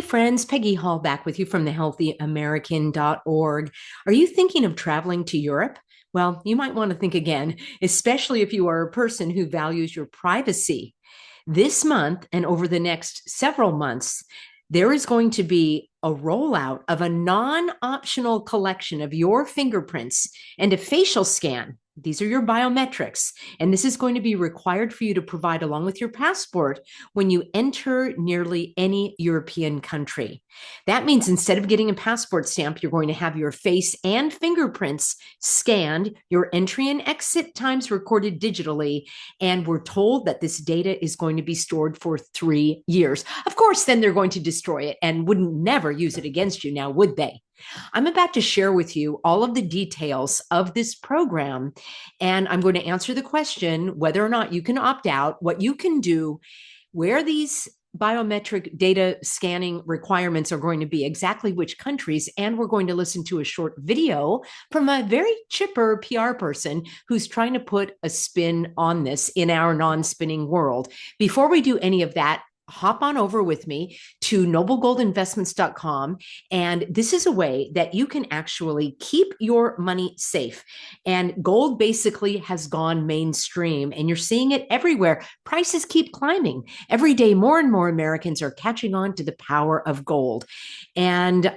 friends, Peggy Hall back with you from thehealthyamerican.org. Are you thinking of traveling to Europe? Well, you might want to think again, especially if you are a person who values your privacy. This month and over the next several months, there is going to be a rollout of a non optional collection of your fingerprints and a facial scan. These are your biometrics. And this is going to be required for you to provide along with your passport when you enter nearly any European country. That means instead of getting a passport stamp, you're going to have your face and fingerprints scanned, your entry and exit times recorded digitally, and we're told that this data is going to be stored for 3 years. Of course, then they're going to destroy it and wouldn't never use it against you now, would they? I'm about to share with you all of the details of this program, and I'm going to answer the question whether or not you can opt out, what you can do, where these biometric data scanning requirements are going to be, exactly which countries, and we're going to listen to a short video from a very chipper PR person who's trying to put a spin on this in our non-spinning world. Before we do any of that, hop on over with me to noblegoldinvestments.com. And this is a way that you can actually keep your money safe. And gold basically has gone mainstream, and you're seeing it everywhere. Prices keep climbing. Every day, more and more Americans are catching on to the power of gold. And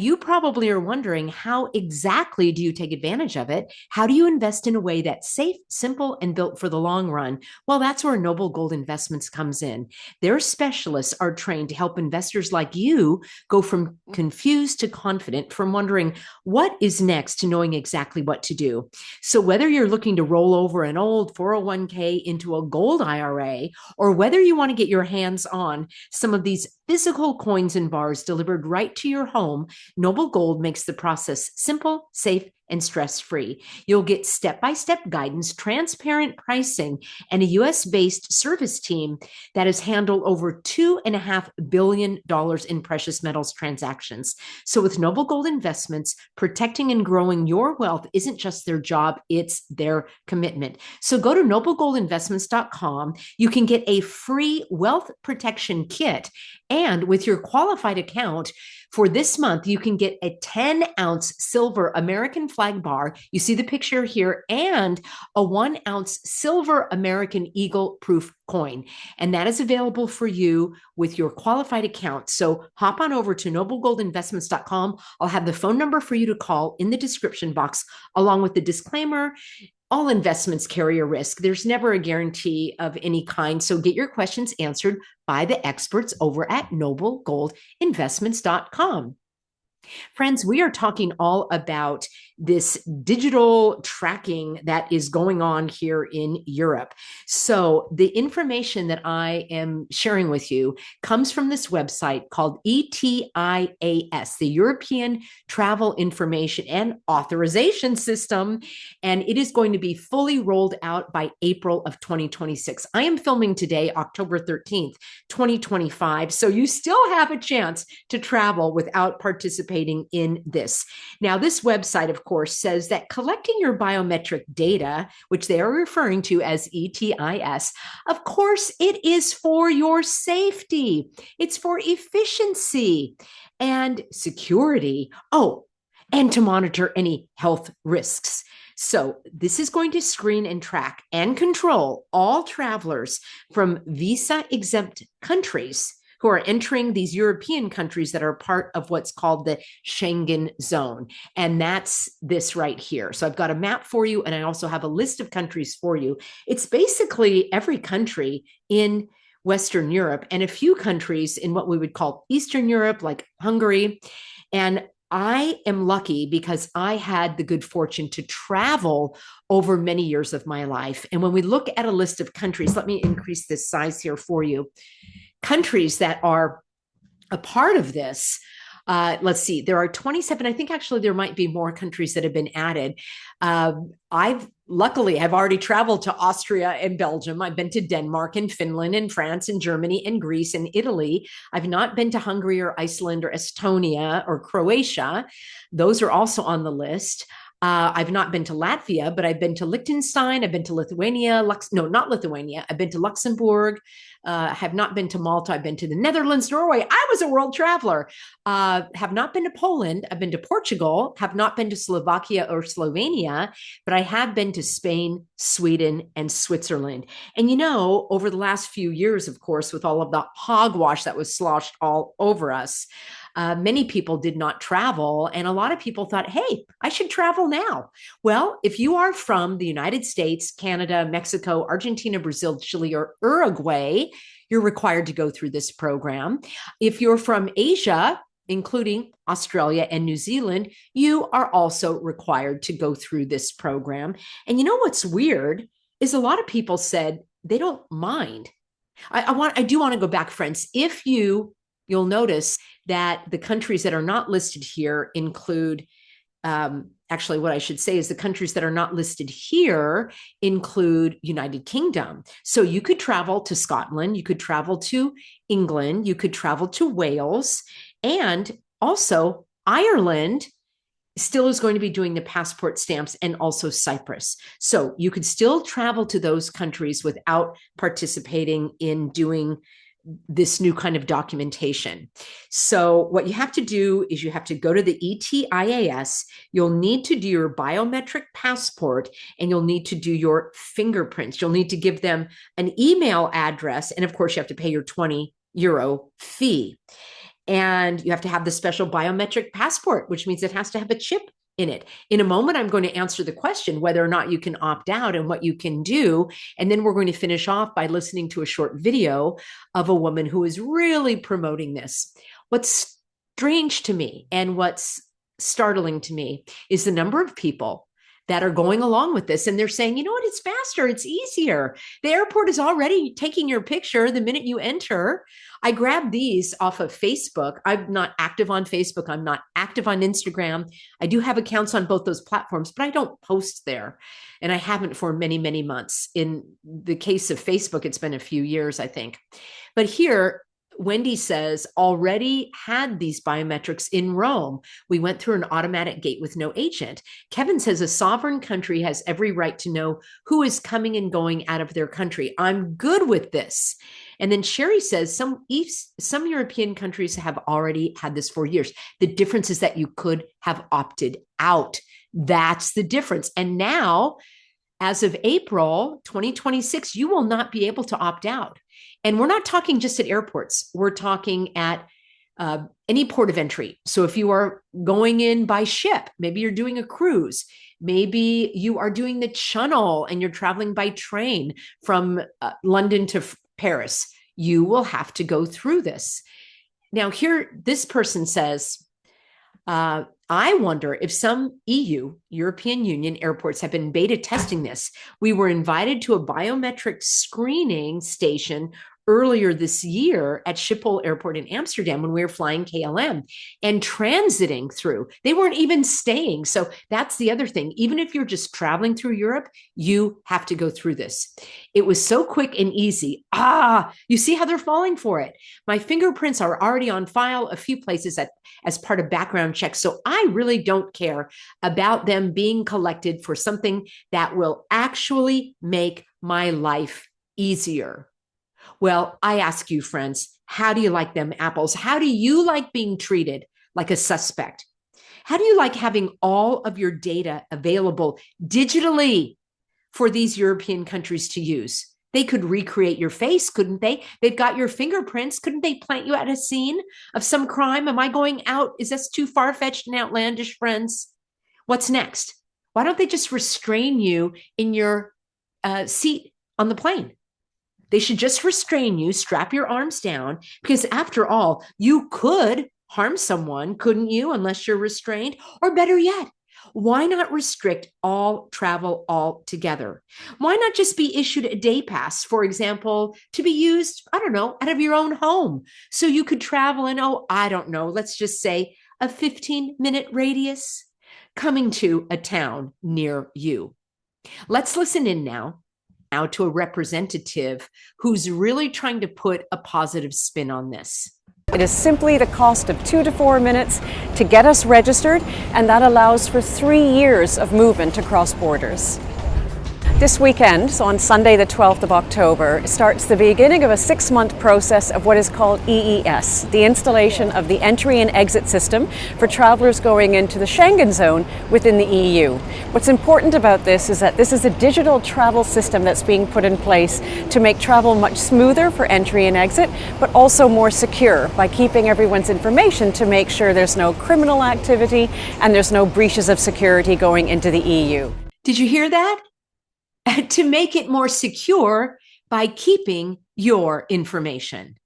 you probably are wondering, how exactly do you take advantage of it? How do you invest in a way that's safe, simple, and built for the long run? Well, that's where Noble Gold Investments comes in. Their specialists are trained to help investors like you go from confused to confident, from wondering what is next to knowing exactly what to do. So whether you're looking to roll over an old 401k into a gold IRA, or whether you want to get your hands on some of these physical coins and bars delivered right to your home, Noble Gold makes the process simple, safe, and stress-free. You'll get step-by-step guidance, transparent pricing, and a US-based service team that has handled over $2.5 billion in precious metals transactions. So with Noble Gold Investments, protecting and growing your wealth isn't just their job, it's their commitment. So go to noblegoldinvestments.com. You can get a free wealth protection kit, and with your qualified account, for this month, you can get a 10-ounce silver American flag bar. You see the picture here, and a 1-ounce silver American Eagle proof coin. And that is available for you with your qualified account. So hop on over to noblegoldinvestments.com. I'll have the phone number for you to call in the description box, along with the disclaimer. All investments carry a risk. There's never a guarantee of any kind. So get your questions answered by the experts over at noblegoldinvestments.com. Friends, we are talking all about this digital tracking that is going on here in Europe. So the information that I am sharing with you comes from this website called ETIAS, the European Travel Information and Authorization System, and it is going to be fully rolled out by April of 2026. I am filming today, October 13th, 2025, so you still have a chance to travel without participating in this. Now, this website, of course, says that collecting your biometric data, which they are referring to as ETIS, of course, it is for your safety. It's for efficiency and security. Oh, and to monitor any health risks. So this is going to screen and track and control all travelers from visa-exempt countries who are entering these European countries that are part of what's called the Schengen zone. And that's this right here. So I've got a map for you, and I also have a list of countries for you. It's basically every country in Western Europe and a few countries in what we would call Eastern Europe, like Hungary. And I am lucky because I had the good fortune to travel over many years of my life. And when we look at a list of countries, let me increase this size here for you. Countries that are a part of this, let's see, there are 27. I think actually there might be more countries that have been added. I've already traveled to Austria and Belgium. I've been to Denmark and Finland and France and Germany and Greece and Italy. I've not been to Hungary or Iceland or Estonia or Croatia. Those are also on the list. I've not been to Latvia, but I've been to Liechtenstein. I've been to Lithuania. Not Lithuania. I've been to Luxembourg, have not been to Malta. I've been to the Netherlands, Norway. I was a world traveler. Have not been to Poland. I've been to Portugal. Have not been to Slovakia or Slovenia, but I have been to Spain, Sweden, and Switzerland. And you know, over the last few years, of course, with all of the hogwash that was sloshed all over us, many people did not travel, and a lot of people thought, hey, I should travel now. Well, if you are from the United States, Canada, Mexico, Argentina, Brazil, Chile, or Uruguay, you're required to go through this program. If you're from Asia, including Australia and New Zealand, you are also required to go through this program. And you know what's weird is a lot of people said they don't mind. I do want to go back, friends. If you'll notice that the countries that are not listed here include, actually what I should say is the countries that are not listed here include United Kingdom. So you could travel to Scotland, you could travel to England, you could travel to Wales, and also Ireland still is going to be doing the passport stamps, and also Cyprus. So you could still travel to those countries without participating in doing this new kind of documentation. So what you have to do is you have to go to the ETIAS. You'll need to do your biometric passport, and you'll need to do your fingerprints. You'll need to give them an email address. And of course, you have to pay your €20 fee. And you have to have the special biometric passport, which means it has to have a chip in it. In a moment, I'm going to answer the question whether or not you can opt out and what you can do. And then we're going to finish off by listening to a short video of a woman who is really promoting this. What's strange to me and what's startling to me is the number of people that are going along with this. And they're saying, you know what, it's faster, it's easier. The airport is already taking your picture the minute you enter. I grabbed these off of Facebook. I'm not active on Facebook. I'm not active on Instagram. I do have accounts on both those platforms, but I don't post there. And I haven't for many, many months. In the case of Facebook, it's been a few years, I think. But here, Wendy says, already had these biometrics in Rome. We went through an automatic gate with no agent. Kevin says a sovereign country has every right to know who is coming and going out of their country. I'm good with this. And then Sherry says some European countries have already had this for years. The difference is that you could have opted out. That's the difference. And now, as of April 2026, you will not be able to opt out. And we're not talking just at airports. We're talking at any port of entry. So if you are going in by ship, maybe you're doing a cruise, maybe you are doing the Channel and you're traveling by train from London to Paris, you will have to go through this. Now here, this person says, I wonder if some European Union airports have been beta testing this. We were invited to a biometric screening station earlier this year at Schiphol Airport in Amsterdam when we were flying KLM and transiting through. They weren't even staying. So that's the other thing. Even if you're just traveling through Europe, you have to go through this. It was so quick and easy. You see how they're falling for it. My fingerprints are already on file a few places as part of background checks. So I really don't care about them being collected for something that will actually make my life easier. Well, I ask you, friends, how do you like them apples? How do you like being treated like a suspect? How do you like having all of your data available digitally for these European countries to use? They could recreate your face, couldn't they? They've got your fingerprints. Couldn't they plant you at a scene of some crime? Am I going out? Is this too far-fetched and outlandish, friends? What's next? Why don't they just restrain you in your seat on the plane? They should just restrain you, strap your arms down, because after all, you could harm someone, couldn't you, unless you're restrained? Or better yet, why not restrict all travel altogether? Why not just be issued a day pass, for example, to be used, I don't know, out of your own home? So you could travel in, let's just say a 15-minute radius coming to a town near you. Let's listen in now to a representative who's really trying to put a positive spin on this. It is simply the cost of 2 to 4 minutes to get us registered, and that allows for 3 years of movement across borders. This weekend, so on Sunday the 12th of October, starts the beginning of a 6-month process of what is called EES, the installation of the entry and exit system for travellers going into the Schengen zone within the EU. What's important about this is that this is a digital travel system that's being put in place to make travel much smoother for entry and exit, but also more secure by keeping everyone's information to make sure there's no criminal activity and there's no breaches of security going into the EU. Did you hear that? To make it more secure by keeping your information.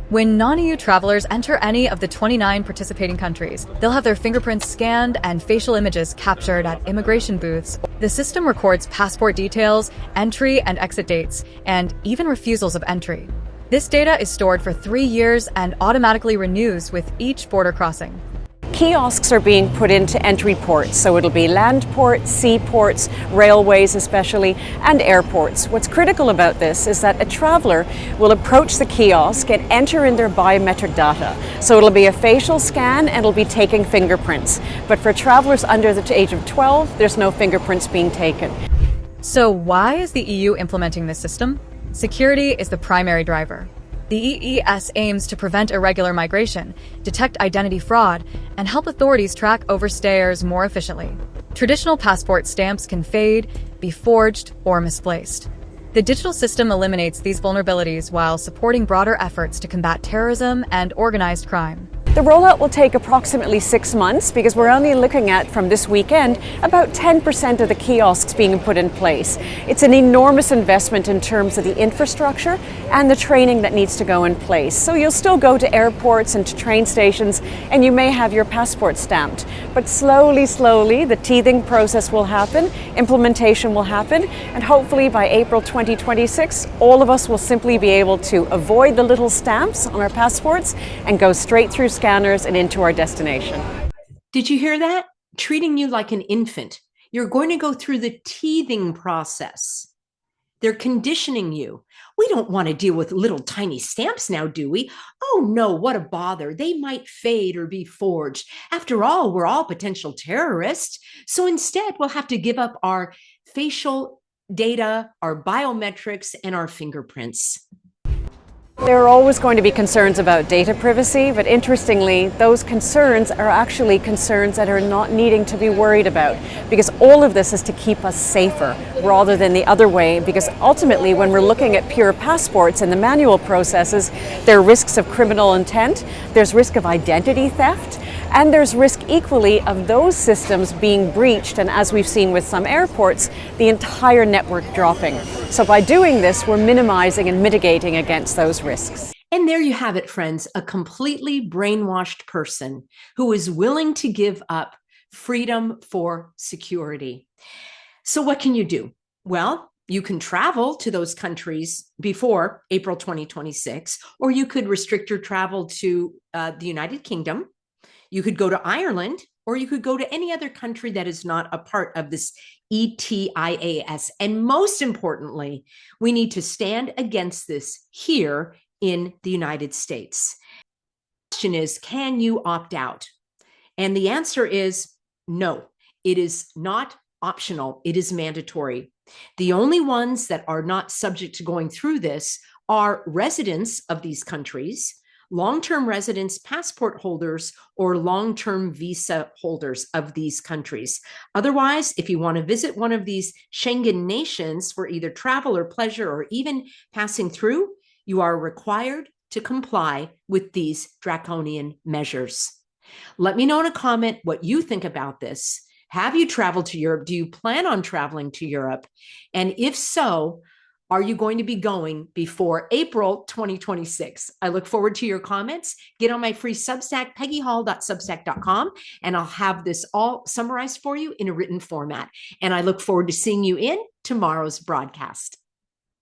When non-EU travelers enter any of the 29 participating countries, they'll have their fingerprints scanned and facial images captured at immigration booths. The system records passport details, entry and exit dates, and even refusals of entry. This data is stored for 3 years and automatically renews with each border crossing. Kiosks are being put into entry ports, so it'll be land ports, sea ports, railways especially, and airports. What's critical about this is that a traveller will approach the kiosk and enter in their biometric data. So it'll be a facial scan and it'll be taking fingerprints. But for travellers under the age of 12, there's no fingerprints being taken. So why is the EU implementing this system? Security is the primary driver. The EES aims to prevent irregular migration, detect identity fraud, and help authorities track overstayers more efficiently. Traditional passport stamps can fade, be forged, or misplaced. The digital system eliminates these vulnerabilities while supporting broader efforts to combat terrorism and organized crime. The rollout will take approximately 6 months because we're only looking at, from this weekend, about 10% of the kiosks being put in place. It's an enormous investment in terms of the infrastructure and the training that needs to go in place. So you'll still go to airports and to train stations and you may have your passport stamped. But slowly, the teething process will happen, implementation will happen, and hopefully by April 2026, all of us will simply be able to avoid the little stamps on our passports and go straight through scanners and into our destination. Did you hear that? Treating you like an infant. You're going to go through the teething process. They're conditioning you. We don't want to deal with little tiny stamps now, do we? Oh no, what a bother. They might fade or be forged. After all, we're all potential terrorists. So instead, we'll have to give up our facial data, our biometrics, and our fingerprints. There are always going to be concerns about data privacy, but interestingly, those concerns are actually concerns that are not needing to be worried about, because all of this is to keep us safer rather than the other way, because ultimately when we're looking at pure passports and the manual processes, there are risks of criminal intent, there's risk of identity theft, and there's risk equally of those systems being breached, and as we've seen with some airports, the entire network dropping. So by doing this, we're minimizing and mitigating against those risks. And there you have it, friends, a completely brainwashed person who is willing to give up freedom for security. So what can you do? Well, you can travel to those countries before April 2026, or you could restrict your travel to the United Kingdom. You could go to Ireland, or you could go to any other country that is not a part of this ETIAS. And most importantly, we need to stand against this here in the United States. The question is, can you opt out? And the answer is no, it is not optional. It is mandatory. The only ones that are not subject to going through this are residents of these countries, long-term residents, passport holders, or long-term visa holders of these countries. Otherwise, if you want to visit one of these Schengen nations for either travel or pleasure or even passing through, you are required to comply with these draconian measures. Let me know in a comment what you think about this. Have you traveled to Europe? Do you plan on traveling to Europe? And if so, are you going to be going before April 2026? I look forward to your comments. Get on my free Substack, peggyhall.substack.com, and I'll have this all summarized for you in a written format. And I look forward to seeing you in tomorrow's broadcast.